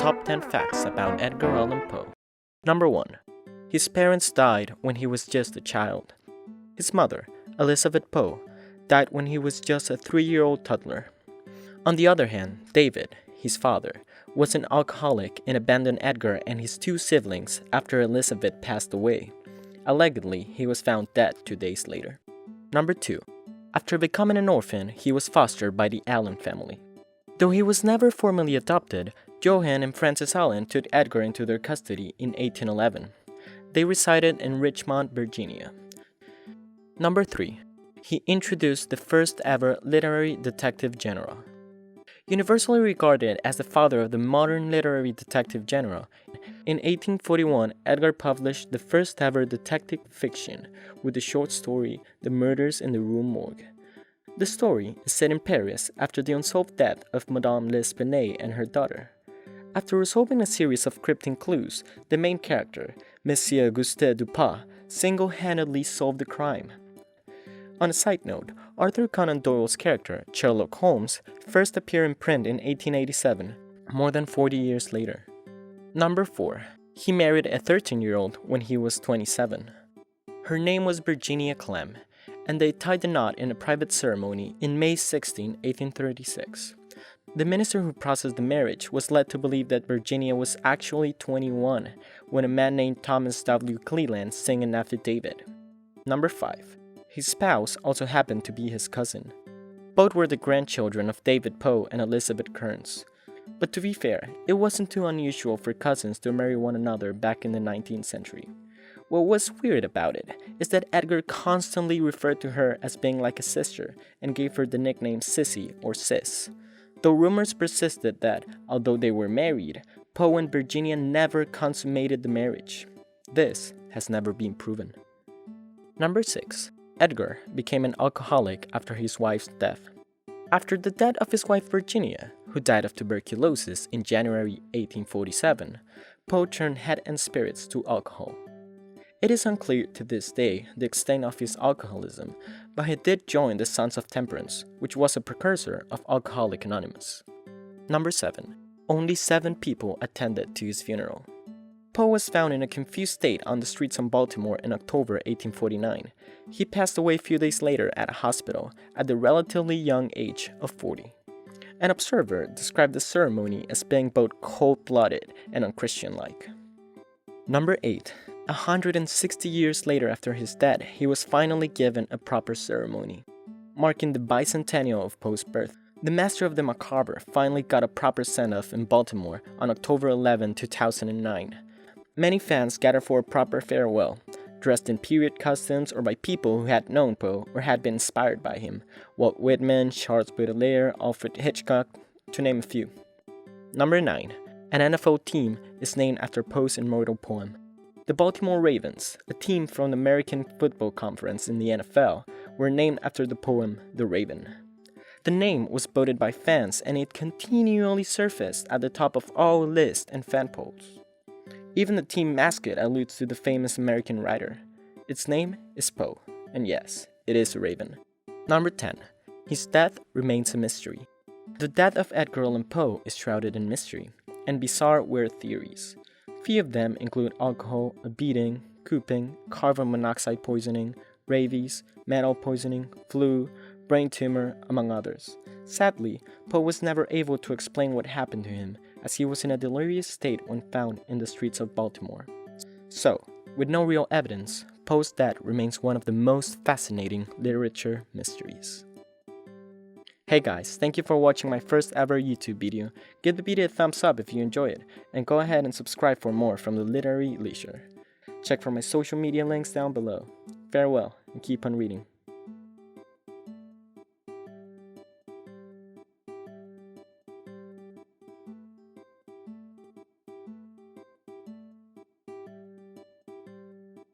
top 10 facts about Edgar Allan Poe. Number 1. His parents died when he was just a child. His mother, Elizabeth Poe, died when he was just a 3-year-old toddler. On the other hand, David, his father, was an alcoholic and abandoned Edgar and his 2 siblings after Elizabeth passed away. Allegedly, he was found dead 2 days later. Number 2. After becoming an orphan, he was fostered by the Allan family. Though he was never formally adopted, Johann and Frances Allan took Edgar into their custody in 1811. They resided in Richmond, Virginia. Number 3. He introduced the first ever literary detective genre. Universally regarded as the father of the modern literary detective genre, in 1841 Edgar published the first ever detective fiction with the short story The Murders in the Rue Morgue. The story is set in Paris after the unsolved death of Madame L'Espanaye and her daughter. After resolving a series of cryptic clues, the main character, Monsieur Auguste Dupin, single-handedly solved the crime. On a side note, Arthur Conan Doyle's character, Sherlock Holmes, first appeared in print in 1887, more than 40 years later. Number 4. He married a 13-year-old when he was 27. Her name was Virginia Clem, and they tied the knot in a private ceremony in May 16, 1836. The minister who processed the marriage was led to believe that Virginia was actually 21 when a man named Thomas W. Cleland signed an affidavit. Number 5. His spouse also happened to be his cousin. Both were the grandchildren of David Poe and Elizabeth Kearns. But to be fair, it wasn't too unusual for cousins to marry one another back in the 19th century. What was weird about it is that Edgar constantly referred to her as being like a sister and gave her the nickname Sissy or Sis. Though rumors persisted that, although they were married, Poe and Virginia never consummated the marriage. This has never been proven. Number 6. Edgar became an alcoholic after his wife's death. After the death of his wife Virginia, who died of tuberculosis in January 1847, Poe turned head and spirits to alcohol. It is unclear to this day the extent of his alcoholism, but he did join the Sons of Temperance, which was a precursor of Alcoholics Anonymous. Number 7. Only 7 people attended to his funeral. Poe was found in a confused state on the streets of Baltimore in October 1849. He passed away a few days later at a hospital at the relatively young age of 40. An observer described the ceremony as being both cold-blooded and unchristian-like. Number 8. 160 years later after his death, he was finally given a proper ceremony, marking the bicentennial of Poe's birth. The Master of the Macabre finally got a proper send-off in Baltimore on October 11, 2009. Many fans gathered for a proper farewell, dressed in period costumes or by people who had known Poe or had been inspired by him: Walt Whitman, Charles Baudelaire, Alfred Hitchcock, to name a few. Number 9. An NFL team is named after Poe's immortal poem. The Baltimore Ravens, a team from the American Football Conference in the NFL, were named after the poem The Raven. The name was voted by fans and it continually surfaced at the top of all lists and fan polls. Even the team mascot alludes to the famous American writer. Its name is Poe, and yes, it is a raven. Number 10. His death remains a mystery. The death of Edgar Allan Poe is shrouded in mystery, and bizarre weird theories. Few of them include alcohol, a beating, cooping, carbon monoxide poisoning, rabies, metal poisoning, flu, brain tumor, among others. Sadly, Poe was never able to explain what happened to him, as he was in a delirious state when found in the streets of Baltimore. So, with no real evidence, Poe's death remains one of the most fascinating literature mysteries. Hey guys, thank you for watching my first ever YouTube video. Give the video a thumbs up if you enjoy it, and go ahead and subscribe for more from The Literary Leisure. Check for my social media links down below. Farewell, and keep on reading.